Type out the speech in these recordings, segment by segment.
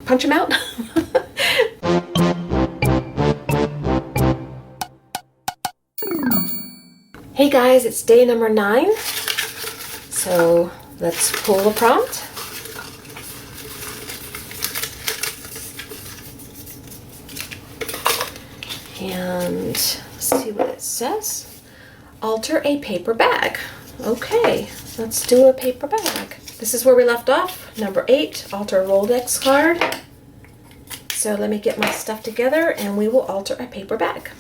punch them out. Hey guys, it's day number 9. So let's pull the prompt. And see what it says. Alter a paper bag. Okay, let's do a paper bag. This is where we left off. Number 8, alter a Rolodex card. So let me get my stuff together and we will alter a paper bag.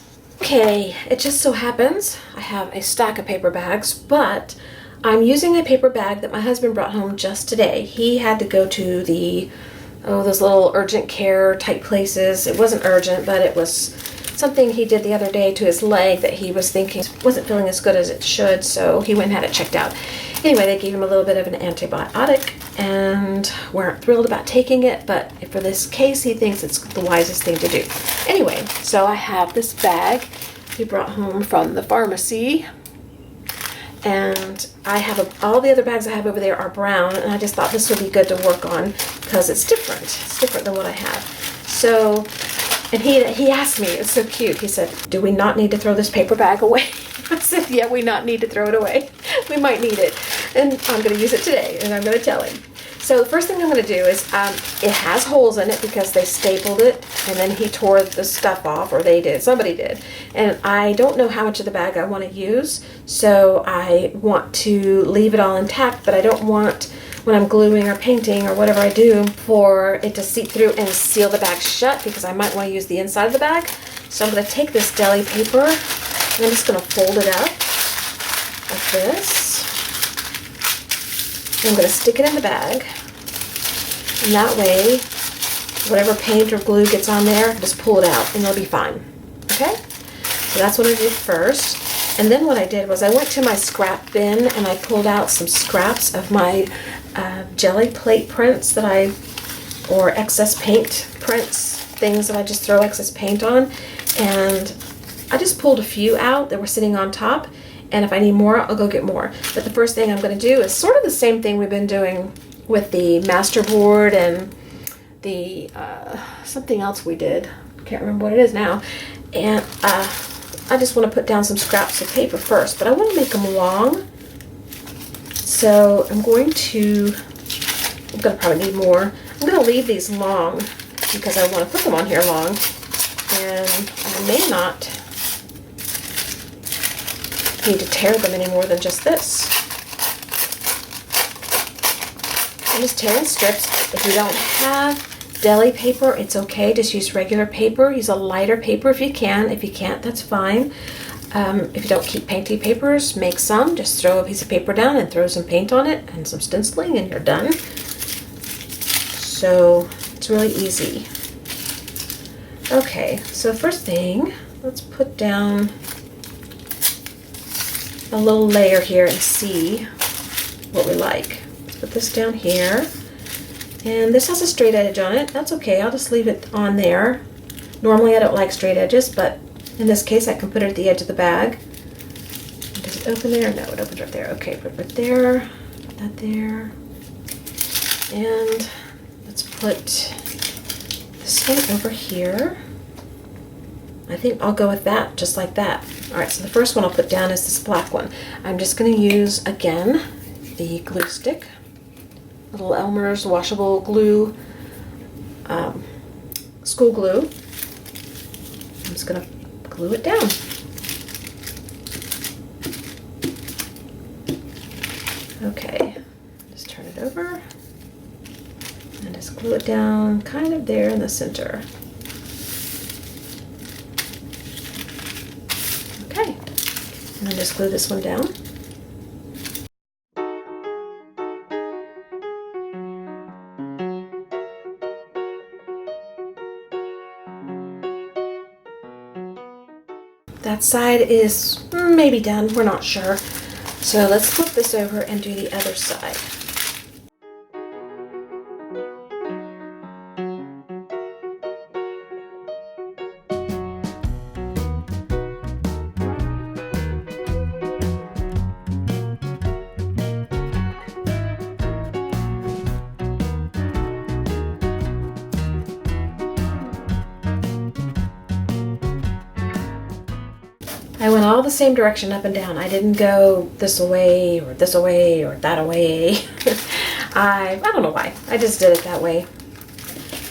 Okay, it just so happens I have a stack of paper bags, but I'm using a paper bag that my husband brought home just today. He had to go to those little urgent care type places. It wasn't urgent, but it was something he did the other day to his leg that he was thinking wasn't feeling as good as it should, so he went and had it checked out. Anyway, they gave him a little bit of an antibiotic and weren't thrilled about taking it, but for this case, he thinks it's the wisest thing to do. Anyway, so I have this bag he brought home from the pharmacy, and I have all the other bags I have over there are brown, and I just thought this would be good to work on because it's different. It's different than what I have. So, and he asked me, it's so cute, he said, do we not need to throw this paper bag away? I said, yeah, we not need to throw it away. We might need it. And I'm going to use it today, and I'm going to tell him. So the first thing I'm going to do is, it has holes in it because they stapled it, and then he tore the stuff off, or they did, somebody did. And I don't know how much of the bag I want to use, so I want to leave it all intact, but I don't want, when I'm gluing or painting or whatever I do, for it to seep through and seal the bag shut, because I might want to use the inside of the bag. So I'm going to take this deli paper, and I'm just going to fold it up like this. And I'm going to stick it in the bag, and that way, whatever paint or glue gets on there, just pull it out, and it'll be fine. Okay? So that's what I did first. And then what I did was I went to my scrap bin, and I pulled out some scraps of my jelly plate prints or excess paint prints, things that I just throw excess paint on. And I just pulled a few out that were sitting on top. And if I need more, I'll go get more. But the first thing I'm going to do is sort of the same thing we've been doing with the Masterboard and the something else we did. Can't remember what it is now. And I just want to put down some scraps of paper first, but I want to make them long. So I'm going to probably need more. I'm going to leave these long because I want to put them on here long. And I may not need to tear them any more than just this. I'm just tearing strips. If you don't have deli paper, it's okay. Just use regular paper. Use a lighter paper if you can. If you can't, that's fine. If you don't keep painty papers, make some. Just throw a piece of paper down and throw some paint on it and some stenciling, and you're done. So it's really easy. Okay, so first thing, let's put down a little layer here and see what we like. Let's put this down here, and this has a straight edge on it. That's okay, I'll just leave it on there. Normally I don't like straight edges, but in this case I can put it at the edge of the bag. Does it open there? No, it opens right there. Okay, put it right there, put that there, and let's put this one over here. I think I'll go with that, just like that. Alright, so the first one I'll put down is this black one. I'm just going to use, again, the glue stick. Little Elmer's washable glue, school glue. I'm just going to glue it down. Okay, just turn it over. And just glue it down kind of there in the center. And then just glue this one down. That side is maybe done, we're not sure. So let's flip this over and do the other side. all the same direction up and down. I didn't go this away or this away or that away. I don't know why. I just did it that way.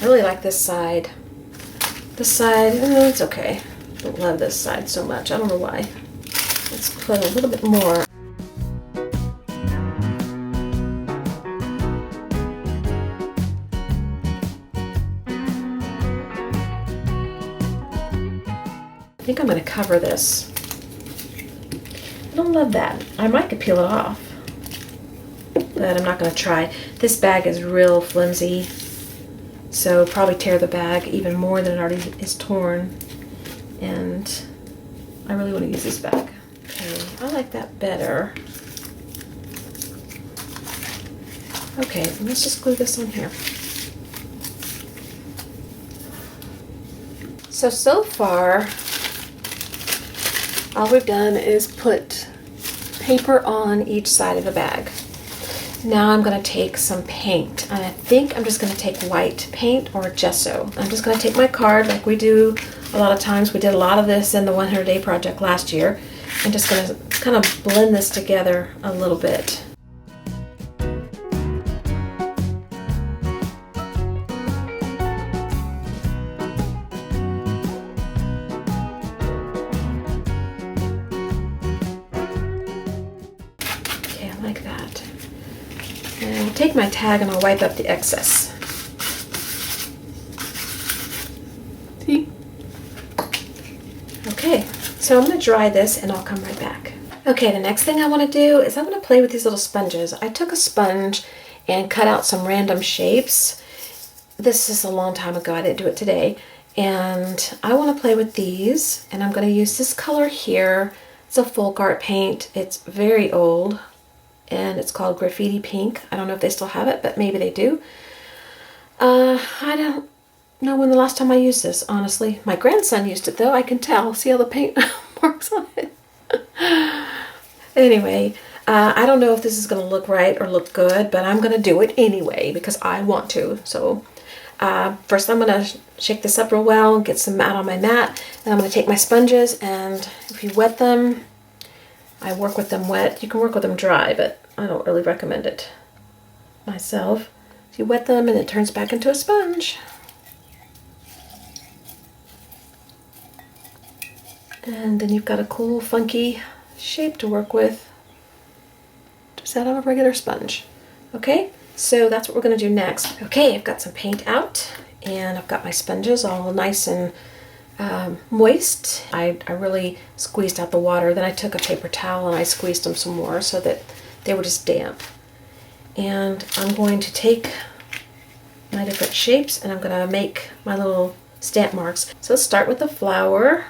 I really like this side. This side, it's okay. I don't love this side so much. I don't know why. Let's put a little bit more. I think I'm going to cover this. I don't love that. I might could peel it off, but I'm not going to try. This bag is real flimsy, so probably tear the bag even more than it already is torn. And I really want to use this bag. Okay, I like that better. Okay, let's just glue this on here. So far, all we've done is put paper on each side of the bag. Now I'm going to take some paint, and I think I'm just going to take white paint or gesso. I'm just going to take my card like we do a lot of times. We did a lot of this in the 100-day project last year. I'm just going to kind of blend this together a little bit. Like that. And I'll take my tag and I'll wipe up the excess. See? Okay, so I'm going to dry this and I'll come right back. Okay, the next thing I want to do is I'm going to play with these little sponges. I took a sponge and cut out some random shapes. This is a long time ago, I didn't do it today. And I want to play with these, and I'm going to use this color here. It's a folk art paint. It's very old. And it's called Graffiti Pink. I don't know if they still have it, but maybe they do. I don't know when the last time I used this, honestly. My grandson used it though, I can tell. See how the paint marks on it? Anyway, I don't know if this is going to look right or look good, but I'm going to do it anyway because I want to. So first I'm going to shake this up real well, get some mat on my mat, and I'm going to take my sponges, and if you wet them, I work with them wet. You can work with them dry, but I don't really recommend it myself. So you wet them and it turns back into a sponge. And then you've got a cool, funky shape to work with. Just out of a regular sponge. Okay, so that's what we're going to do next. Okay, I've got some paint out and I've got my sponges all nice and moist. I really squeezed out the water. Then I took a paper towel and I squeezed them some more so that they were just damp. And I'm going to take my different shapes and I'm going to make my little stamp marks. So let's start with the flower.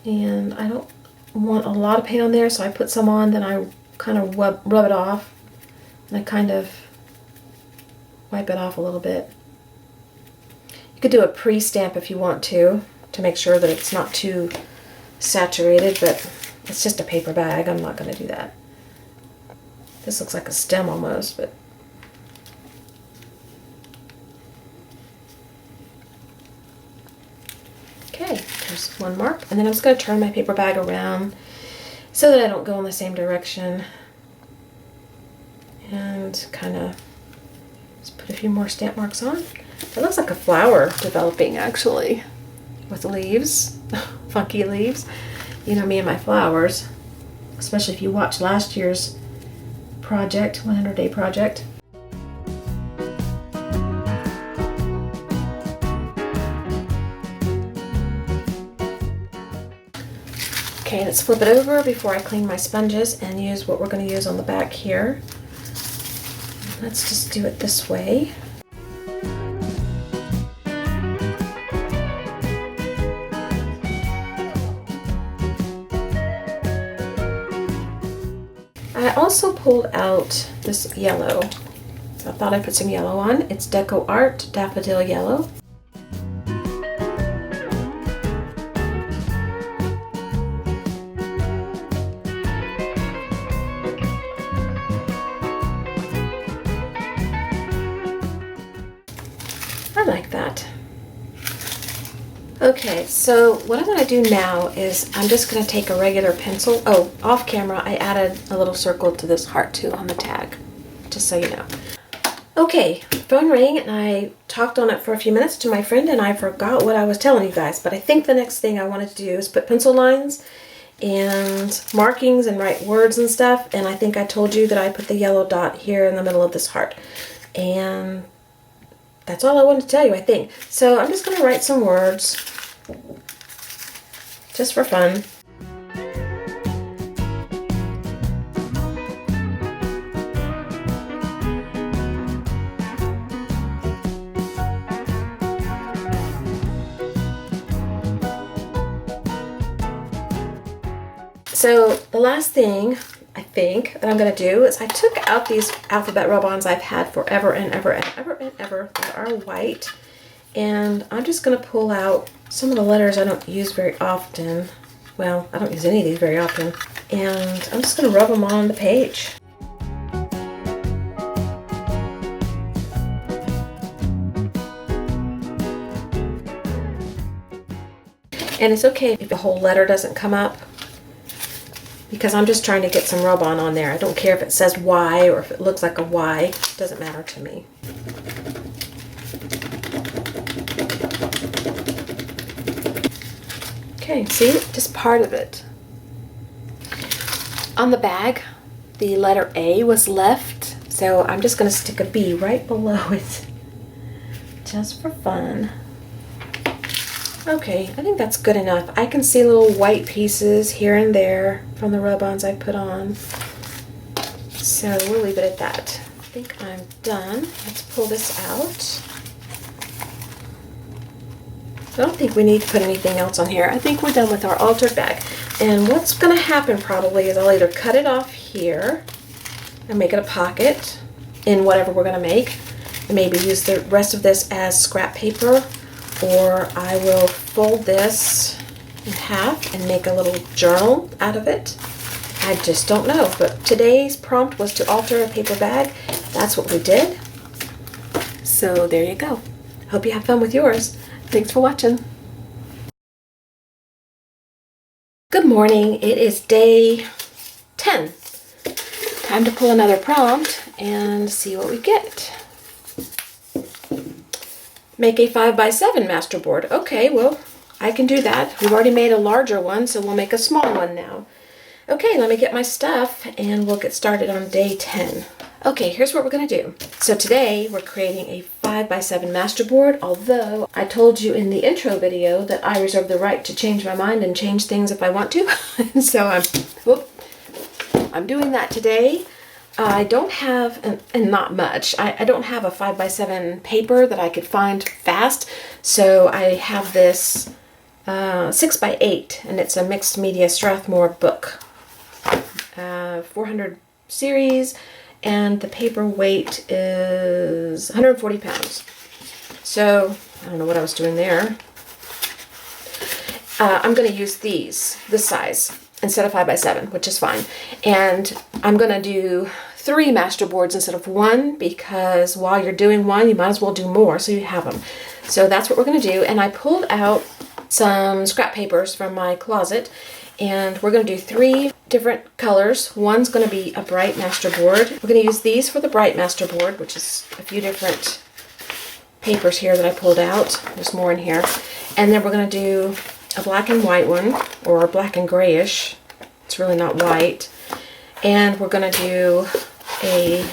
And I don't want a lot of paint on there, so I put some on, then I kind of rub it off, and I kind of wipe it off a little bit. You could do a pre-stamp if you want to make sure that it's not too saturated, but it's just a paper bag. I'm not going to do that. This looks like a stem almost, but okay, there's one mark, and then I'm just going to turn my paper bag around so that I don't go in the same direction, and kind of just put a few more stamp marks on. It looks like a flower developing actually with leaves, funky leaves. You know me and my flowers, especially if you watched last year's project, 100-day project. Okay, let's flip it over before I clean my sponges and use what we're going to use on the back here. Let's just do it this way. I also pulled out this yellow. I thought I'd put some yellow on. It's Deco Art Daffodil Yellow. I like that. Okay, so what I'm going to do now is I'm just going to take a regular pencil. Oh, off camera, I added a little circle to this heart too on the tag, just so you know. Okay, phone rang and I talked on it for a few minutes to my friend and I forgot what I was telling you guys, but I think the next thing I wanted to do is put pencil lines and markings and write words and stuff, and I think I told you that I put the yellow dot here in the middle of this heart. And that's all I wanted to tell you, I think. So I'm just going to write some words just for fun. So the last thing I think that I'm going to do is I took out these alphabet rub-ons I've had forever and ever and ever and ever that are white, and I'm just going to pull out some of the letters I don't use very often. Well, I don't use any of these very often, and I'm just going to rub them on the page. And it's okay if the whole letter doesn't come up, because I'm just trying to get some rub on there. I don't care if it says Y or if it looks like a Y. It doesn't matter to me. Okay, see? Just part of it. On the bag, the letter A was left, so I'm just going to stick a B right below it, just for fun. Okay, I think that's good enough. I can see little white pieces here and there from the rub-ons I put on. So we'll leave it at that. I think I'm done. Let's pull this out. I don't think we need to put anything else on here. I think we're done with our altered bag. And what's going to happen probably is I'll either cut it off here and make it a pocket in whatever we're going to make, and maybe use the rest of this as scrap paper, or I will fold this in half and make a little journal out of it. I just don't know, but today's prompt was to alter a paper bag. That's what we did. So there you go. Hope you have fun with yours. Thanks for watching. Good morning. It is day 10. Time to pull another prompt and see what we get. Make a 5x7 masterboard. Okay, well, I can do that. We've already made a larger one, so we'll make a small one now. Okay, let me get my stuff and we'll get started on day 10. Okay, here's what we're going to do. So today we're creating a 5x7 masterboard, although I told you in the intro video that I reserve the right to change my mind and change things if I want to. So I'm doing that today. I don't have, and not much, I don't have a 5x7 paper that I could find fast, so I have this 6x8, and it's a mixed media Strathmore book, 400 series, and the paper weight is 140 pounds. So, I don't know what I was doing there. I'm going to use this size, instead of 5x7, which is fine. And I'm going to do 3 masterboards instead of 1, because while you're doing one, you might as well do more so you have them. So that's what we're going to do. And I pulled out some scrap papers from my closet, and we're going to do 3 different colors. One's going to be a bright masterboard. We're going to use these for the bright masterboard, which is a few different papers here that I pulled out. There's more in here. And then we're going to do a black and white one, or black and grayish. It's really not white. And we're going to do a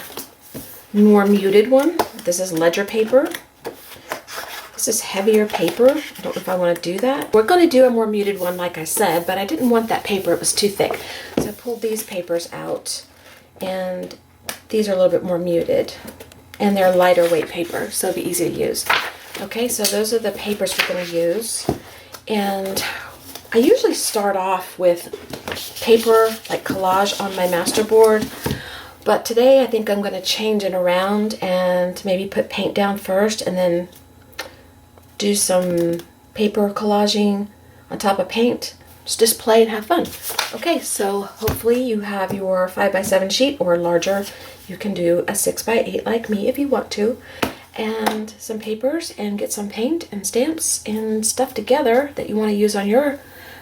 more muted one. This is ledger paper. This is heavier paper. I don't know if I want to do that. We're going to do a more muted one, like I said, but I didn't want that paper. It was too thick. So I pulled these papers out, and these are a little bit more muted. And they're lighter weight paper, so it'll be easy to use. Okay, so those are the papers we're going to use. And I usually start off with paper like collage on my masterboard, but today I think I'm going to change it around and maybe put paint down first and then do some paper collaging on top of paint. Just play and have fun. Okay, so hopefully you have your 5x7 sheet, or larger. You can do a 6x8 like me if you want to. and some papers and get some paint and stamps and stuff together that you want to use on your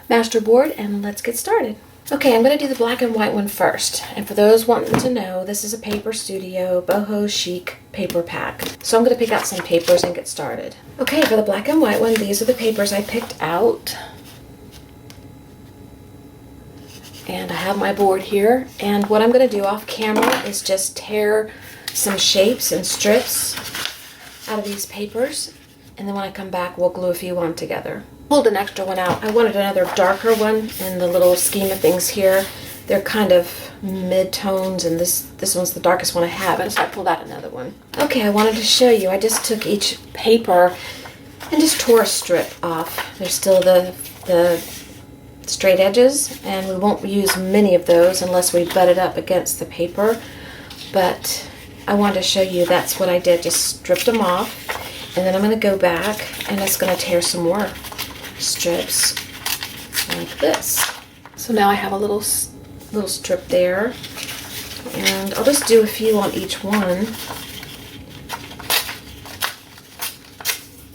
masterboard, and let's get started. Okay, I'm going to do the black and white one first. And for those wanting to know, this is a Paper Studio Boho Chic paper pack. So I'm going to pick out some papers and get started. Okay, for the black and white one, these are the papers I picked out. And I have my board here. And what I'm going to do off camera is just tear some shapes and strips out of these papers, and then when I come back we'll glue a few on together. Pulled an extra one out. I wanted another darker one in the little scheme of things here. They're kind of mid-tones, and this one's the darkest one I have, and so I pulled out another one. Okay, I wanted to show you. I just took each paper and just tore a strip off. There's still the straight edges, and we won't use many of those unless we butt it up against the paper, but I wanted to show you that's what I did. Just stripped them off, and then I'm going to go back and it's going to tear some more strips like this. So now I have a little strip there, and I'll just do a few on each one.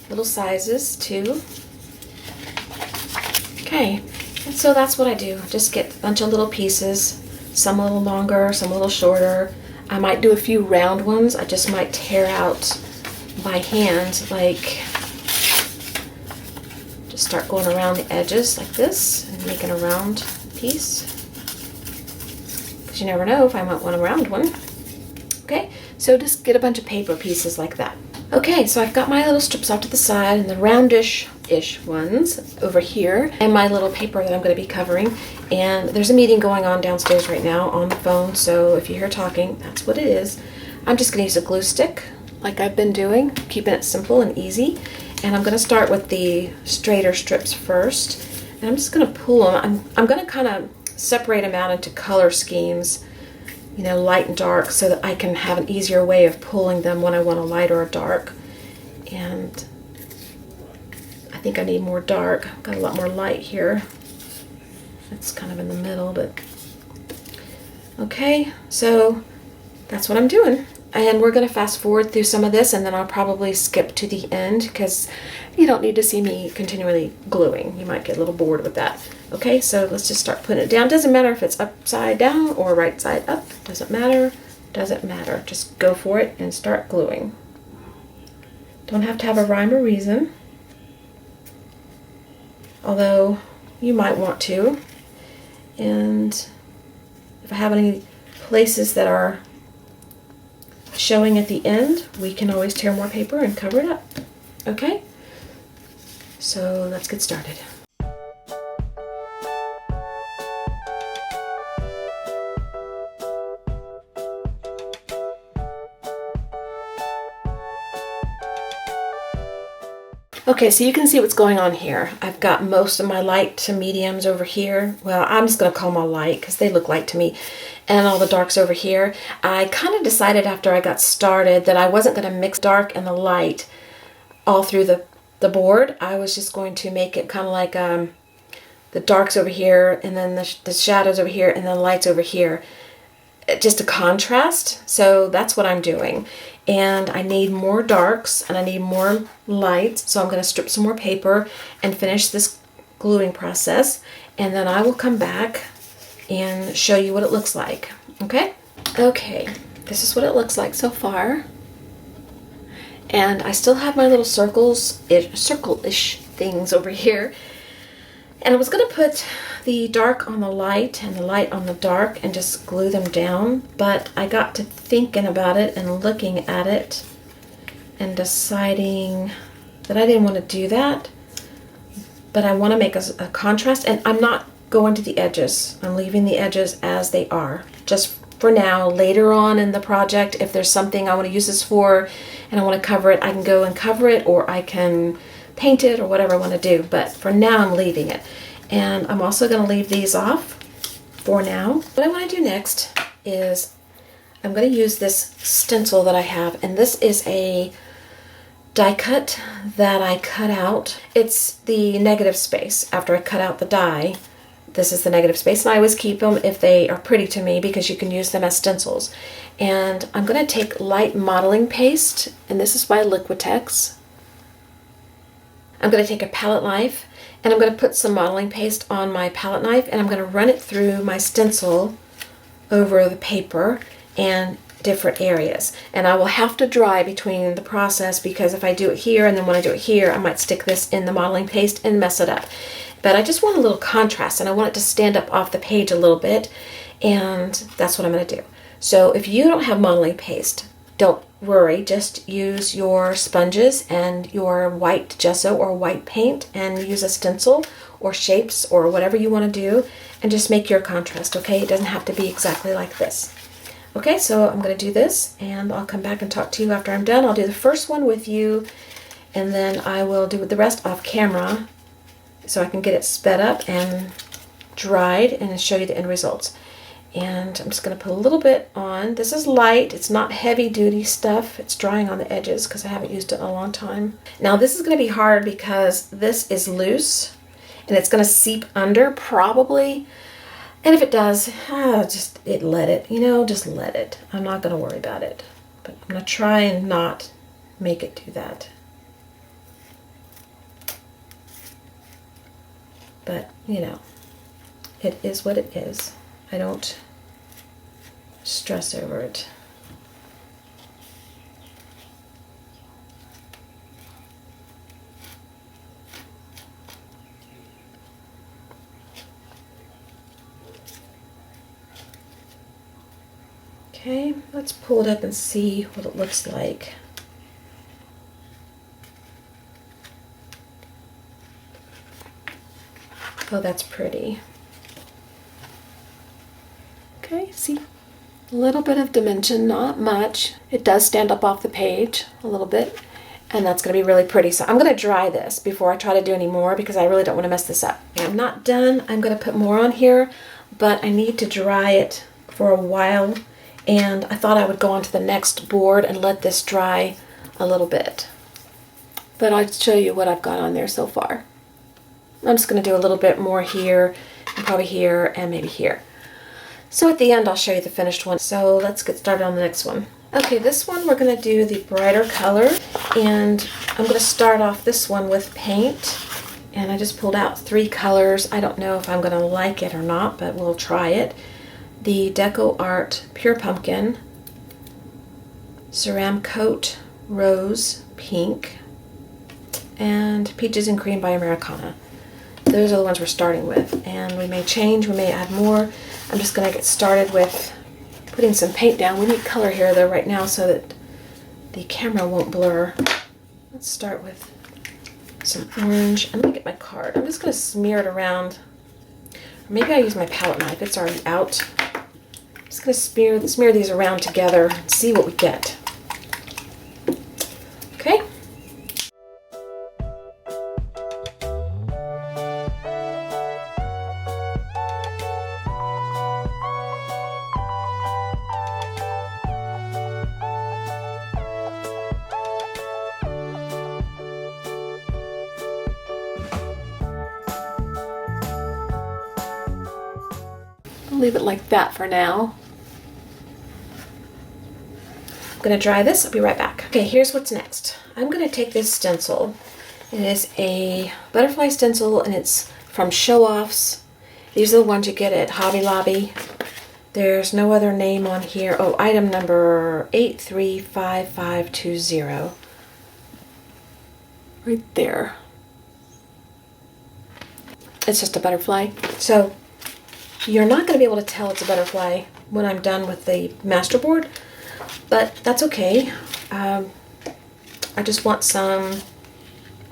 Little sizes too. Okay, and so that's what I do. Just get a bunch of little pieces, some a little longer, some a little shorter. I might do a few round ones. I just might tear out by hand, like just start going around the edges like this and making a round piece, because you never know if I might want a round one. Okay, so just get a bunch of paper pieces like that. Okay, so I've got my little strips off to the side and the roundish-ish ones over here, and my little paper that I'm going to be covering. And there's a meeting going on downstairs right now on the phone, so if you hear talking, that's what it is. I'm just going to use a glue stick like I've been doing, keeping it simple and easy. And I'm going to start with the straighter strips first, and I'm just going to pull them. I'm going to kind of separate them out into color schemes, you know, light and dark, so that I can have an easier way of pulling them when I want a light or a dark. And I think I need more dark. I've got a lot more light here. It's kind of in the middle, but okay, so that's what I'm doing. And we're going to fast forward through some of this, and then I'll probably skip to the end because you don't need to see me continually gluing. You might get a little bored with that. Okay, so let's just start putting it down. Doesn't matter if it's upside down or right side up. Doesn't matter. Doesn't matter. Just go for it and start gluing. Don't have to have a rhyme or reason, although you might want to. And if I have any places that are showing at the end, we can always tear more paper and cover it up. Okay, so let's get started. Okay, so you can see what's going on here. I've got most of my light to mediums over here. Well, I'm just going to call them all light because they look light to me. And all the darks over here. I kind of decided after I got started that I wasn't going to mix dark and the light all through the board. I was just going to make it kind of like the darks over here, and then the shadows over here, and then the lights over here. Just a contrast. So that's what I'm doing. And I need more darks and I need more lights, so I'm going to strip some more paper and finish this gluing process, and then I will come back and show you what it looks like. Okay, this is what it looks like so far, and I still have my little circle-ish things over here, and I was going to put the dark on the light and the light on the dark and just glue them down, but I got to thinking about it and looking at it and deciding that I didn't want to do that, but I want to make a contrast, and I'm not going to the edges. I'm leaving the edges as they are, just for now. Later on in the project, if there's something I want to use this for and I want to cover it, I can go and cover it, or I can paint it, or whatever I want to do, but for now I'm leaving it. And I'm also going to leave these off for now. What I want to do next is I'm going to use this stencil that I have, and this is a die cut that I cut out. It's the negative space after I cut out the die This is the negative space, and I always keep them if they are pretty to me because you can use them as stencils. And I'm going to take light modeling paste, and this is by Liquitex. I'm going to take a palette knife, and I'm going to put some modeling paste on my palette knife, and I'm going to run it through my stencil over the paper and different areas. And I will have to dry between the process, because if I do it here and then when I do it here, I might stick this in the modeling paste and mess it up. But I just want a little contrast, and I want it to stand up off the page a little bit, and that's what I'm going to do. So if you don't have modeling paste, don't worry, just use your sponges and your white gesso or white paint and use a stencil or shapes or whatever you want to do, and just make your contrast, okay? It doesn't have to be exactly like this. Okay, so I'm going to do this, and I'll come back and talk to you after I'm done. I'll do the first one with you, and then I will do the rest off camera so I can get it sped up and dried and show you the end results. And I'm just going to put a little bit on. This is light. It's not heavy duty stuff. It's drying on the edges because I haven't used it in a long time. Now this is going to be hard because this is loose and it's going to seep under probably. And if it does, just let it, just let it. I'm not going to worry about it. But I'm going to try and not make it do that. But, it is what it is. I don't stress over it. Okay, let's pull it up and see what it looks like. Oh, that's pretty. Okay, see, a little bit of dimension, not much. It does stand up off the page a little bit, and that's going to be really pretty. So I'm going to dry this before I try to do any more because I really don't want to mess this up. I'm not done. I'm going to put more on here, but I need to dry it for a while, and I thought I would go on to the next board and let this dry a little bit. But I'll show you what I've got on there so far. I'm just going to do a little bit more here, and probably here, and maybe here. So at the end, I'll show you the finished one. So let's get started on the next one. Okay, this one we're going to do the brighter color, and I'm going to start off this one with paint. And I just pulled out 3 colors. I don't know if I'm going to like it or not, but we'll try it. The Deco Art Pure Pumpkin, Ceramcoat Rose Pink, and Peaches and Cream by Americana. Those are the ones we're starting with, and we may change, we may add more. I'm just going to get started with putting some paint down. We need color here though right now so that the camera won't blur. Let's start with some orange, and let me get my card. I'm just going to smear it around. Or maybe I'll use my palette knife, it's already out. I'm just going to smear these around together and see what we get. Okay. I'll leave it like that for now. I'm going to dry this. I'll be right back. Okay, here's what's next. I'm going to take this stencil. It is a butterfly stencil, and it's from Show Offs. These are the ones you get at Hobby Lobby. There's no other name on here. Oh, item number 835520. Right there. It's just a butterfly. So you're not going to be able to tell it's a butterfly when I'm done with the Masterboard, but that's okay. I just want some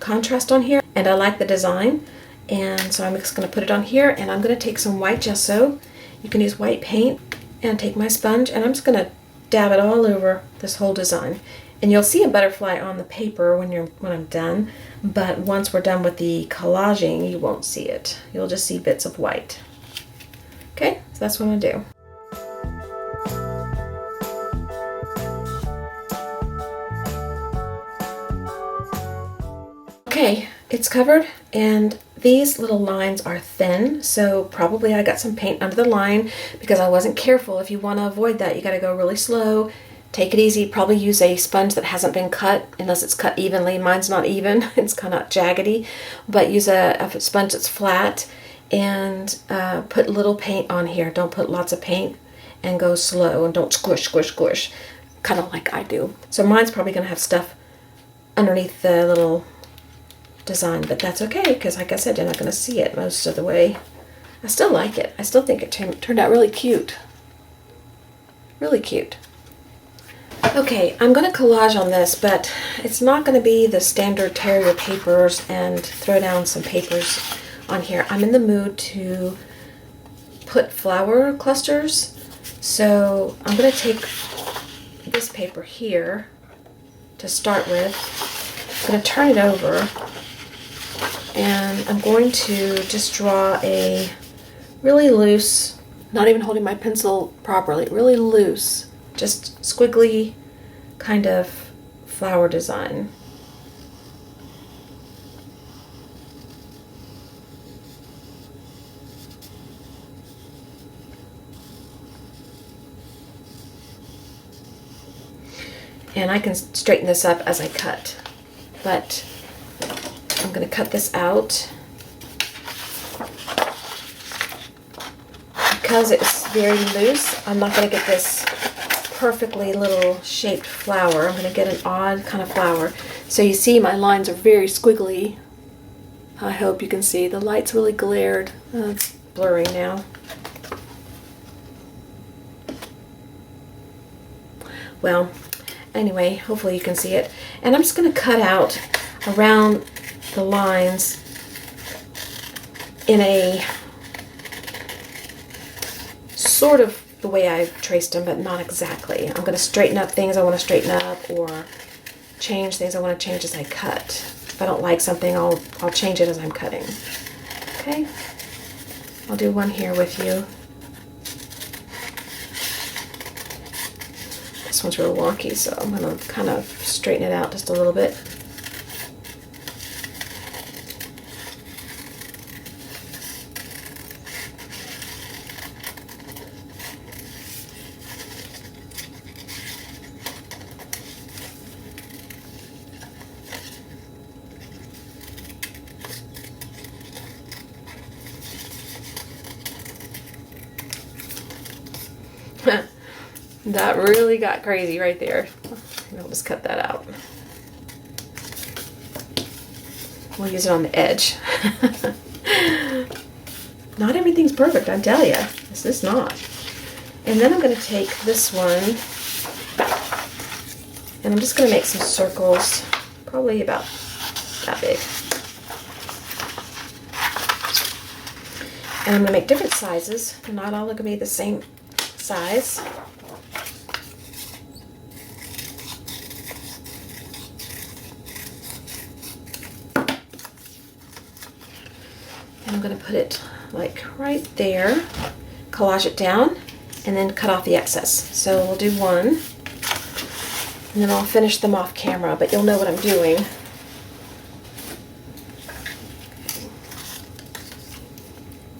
contrast on here, and I like the design, and so I'm just going to put it on here, and I'm going to take some white gesso. You can use white paint, and take my sponge, and I'm just going to dab it all over this whole design. And you'll see a butterfly on the paper when I'm done, but once we're done with the collaging, you won't see it. You'll just see bits of white. Okay, so that's what I'm going to do. Okay, it's covered, and these little lines are thin, so probably I got some paint under the line because I wasn't careful. If you want to avoid that, you got to go really slow. Take it easy. Probably use a sponge that hasn't been cut, unless it's cut evenly. Mine's not even. It's kind of jaggedy. But use a sponge that's flat and put little paint on here. Don't put lots of paint and go slow and don't squish, squish, squish. Kind of like I do. So mine's probably going to have stuff underneath the little design, but that's okay because like I said, you're not going to see it most of the way. I still like it. I still think it turned out really cute. Really cute. Okay, I'm going to collage on this, but it's not going to be the standard tear your papers and throw down some papers on here. I'm in the mood to put flower clusters, so I'm going to take this paper here to start with. I'm going to turn it over, and I'm going to just draw a really loose, not even holding my pencil properly, really loose, just squiggly kind of flower design. And I can straighten this up as I cut, but I'm going to cut this out because it's very loose. I'm not going to get this perfectly little shaped flower. I'm going to get an odd kind of flower. So you see my lines are very squiggly. I hope you can see. The light's really glared. It's blurry now. Well, anyway, hopefully you can see it. And I'm just going to cut out around the lines in a sort of the way I traced them, but not exactly. I'm going to straighten up things I want to straighten up or change things I want to change as I cut. If I don't like something, I'll change it as I'm cutting. Okay? I'll do one here with you. This one's real wonky, so I'm going to kind of straighten it out just a little bit. That really got crazy right there. I'll just cut that out. We'll use it on the edge. Not everything's perfect, I tell you. This is not. And then I'm going to take this one and I'm just going to make some circles, probably about that big. And I'm going to make different sizes. They're not all going to be the same size. I'm going to put it like right there, collage it down, and then cut off the excess. So we'll do one, and then I'll finish them off camera, but you'll know what I'm doing.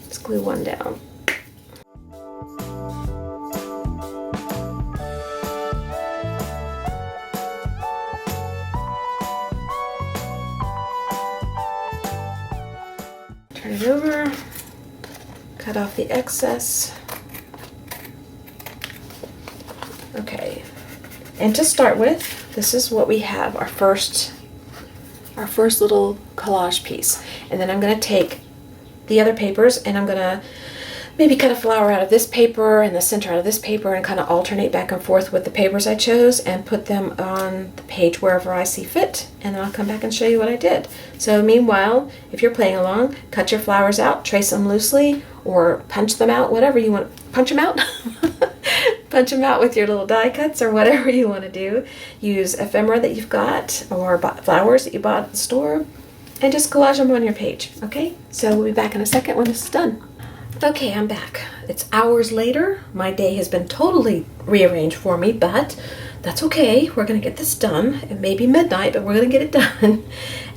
Let's glue one down. Turn it over, cut off the excess. Okay, and to start with, this is what we have, our first little collage piece. And then I'm going to take the other papers and I'm going to maybe cut a flower out of this paper and the center out of this paper and kind of alternate back and forth with the papers I chose and put them on the page wherever I see fit, and then I'll come back and show you what I did. So meanwhile, if you're playing along, cut your flowers out, trace them loosely, or punch them out, whatever you want. Punch them out? Punch them out with your little die cuts or whatever you want to do. Use ephemera that you've got or flowers that you bought at the store and just collage them on your page, okay? So we'll be back in a second when this is done. Okay, I'm back. It's hours later. My day has been totally rearranged for me, but that's okay. We're gonna get this done. It may be midnight, but we're gonna get it done.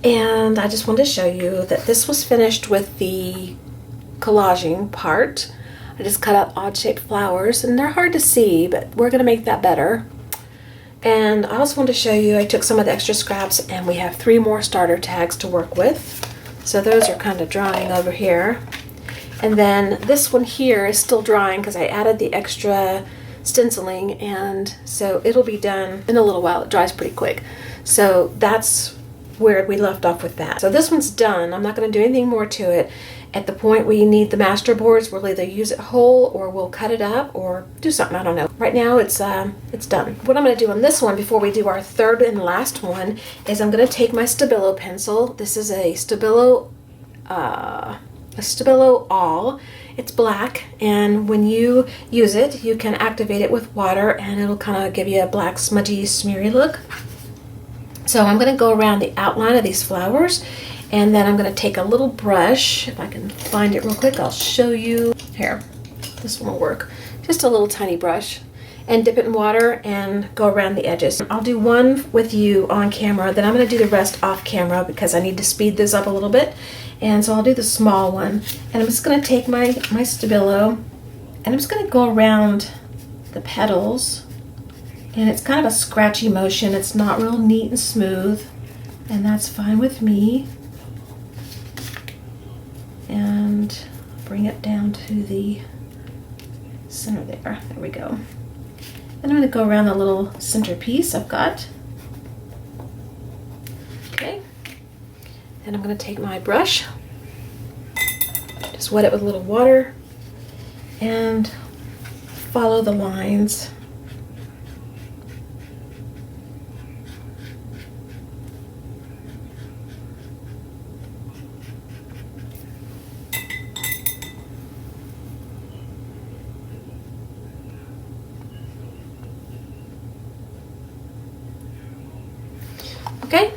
And I just wanted to show you that this was finished with the collaging part. I just cut out odd-shaped flowers, and they're hard to see, but we're gonna make that better. And I also wanted to show you, I took some of the extra scraps, and we have 3 more starter tags to work with. So those are kind of drying over here. And then this one here is still drying because I added the extra stenciling, and so it'll be done in a little while. It dries pretty quick. So that's where we left off with that. So this one's done. I'm not going to do anything more to it. At the point we need the masterboards, we'll either use it whole or we'll cut it up or do something. I don't know. Right now it's done. What I'm going to do on this one before we do our third and last one is I'm going to take my Stabilo pencil. This is a Stabilo All. It's black, and when you use it, you can activate it with water, and it'll kind of give you a black, smudgy, smeary look. So I'm going to go around the outline of these flowers, and then I'm going to take a little brush. If I can find it real quick, I'll show you. Here, this one will work. Just a little tiny brush, and dip it in water and go around the edges. I'll do one with you on camera, then I'm going to do the rest off camera because I need to speed this up a little bit. And so I'll do the small one, and I'm just going to take my Stabilo, and I'm just going to go around the petals, and it's kind of a scratchy motion. It's not real neat and smooth, and that's fine with me. And bring it down to the center there. There we go. And I'm going to go around the little centerpiece I've got. Okay. And I'm going to take my brush, just wet it with a little water, and follow the lines. Okay?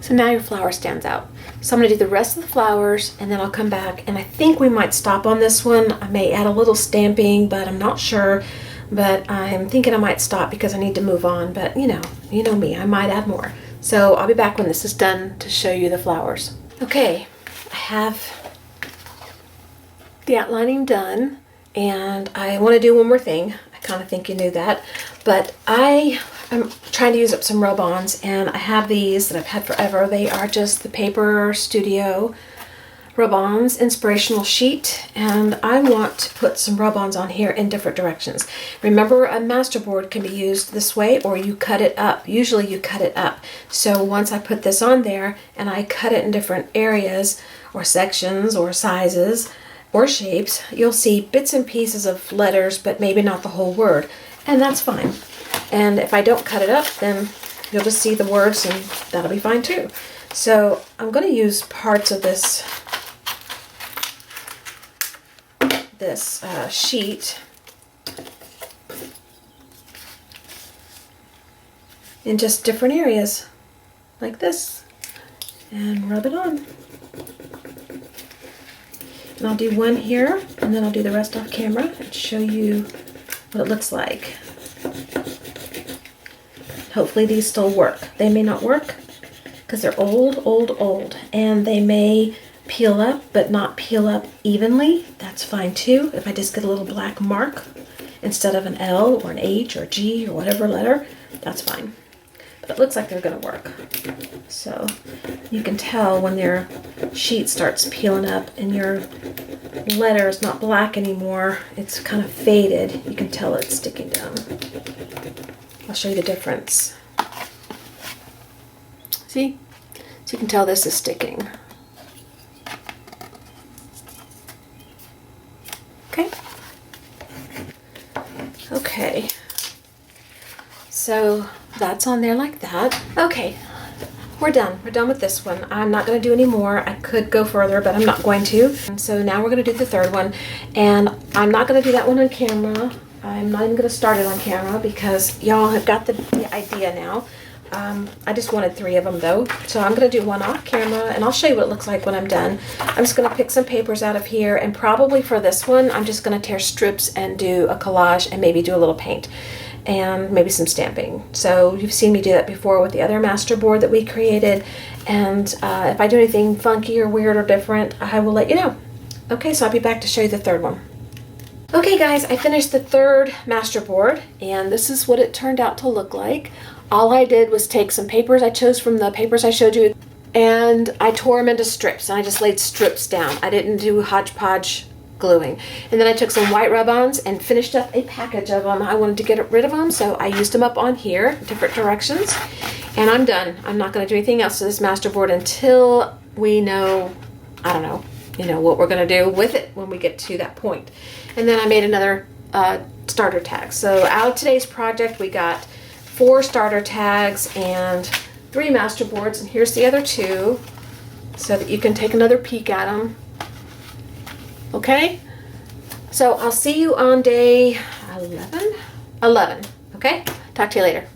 So now your flower stands out. So I'm going to do the rest of the flowers, and then I'll come back, and I think we might stop on this one. I may add a little stamping, but I'm not sure. But I'm thinking I might stop because I need to move on. But you know me, I might add more. So I'll be back when this is done to show you the flowers. Okay, I have the outlining done, and I want to do one more thing. I kind of think you knew that, but I'm trying to use up some rub-ons, and I have these that I've had forever. They are just the Paper Studio rub-ons inspirational sheet, and I want to put some rub-ons on here in different directions. Remember, a masterboard can be used this way, or you cut it up. Usually you cut it up. So once I put this on there and I cut it in different areas or sections or sizes or shapes, you'll see bits and pieces of letters, but maybe not the whole word, and that's fine. And if I don't cut it up, then you'll just see the words, and that'll be fine too. So I'm going to use parts of this sheet in just different areas, like this, and rub it on. And I'll do one here, and then I'll do the rest off camera and show you what it looks like. Hopefully these still work. They may not work because they're old, and they may peel up, but not peel up evenly. That's fine too. If I just get a little black mark instead of an L or an H or G or whatever letter, that's fine. But it looks like they're going to work. So you can tell when their sheet starts peeling up and your letter is not black anymore, it's kind of faded. You can tell it's sticking down. I'll show you the difference. See? So you can tell this is sticking. Okay. Okay. So that's on there like that. Okay. We're done. We're done with this one. I'm not going to do any more. I could go further, but I'm not going to. So now we're going to do the third one. And I'm not going to do that one on camera. I'm not even going to start it on camera because y'all have got the idea now. I just wanted 3 of them though. So I'm going to do one off camera, and I'll show you what it looks like when I'm done. I'm just going to pick some papers out of here, and probably for this one, I'm just going to tear strips and do a collage and maybe do a little paint. and maybe some stamping. So you've seen me do that before with the other Masterboard that we created. And if I do anything funky or weird or different, I will let you know. Okay, so I'll be back to show you the third one. Okay guys, I finished the third Masterboard, and this is what it turned out to look like. All I did was take some papers I chose from the papers I showed you, and I tore them into strips, and I just laid strips down. I didn't do hodgepodge gluing. And then I took some white rub-ons and finished up a package of them. I wanted to get rid of them, so I used them up on here, different directions, and I'm done. I'm not going to do anything else to this Masterboard until we know, I don't know, what we're going to do with it when we get to that point. And then I made another starter tag. So out of today's project, we got 4 starter tags and 3 Masterboards, and here's the other 2 so that you can take another peek at them. Okay, so I'll see you on day 11. Okay, talk to you later.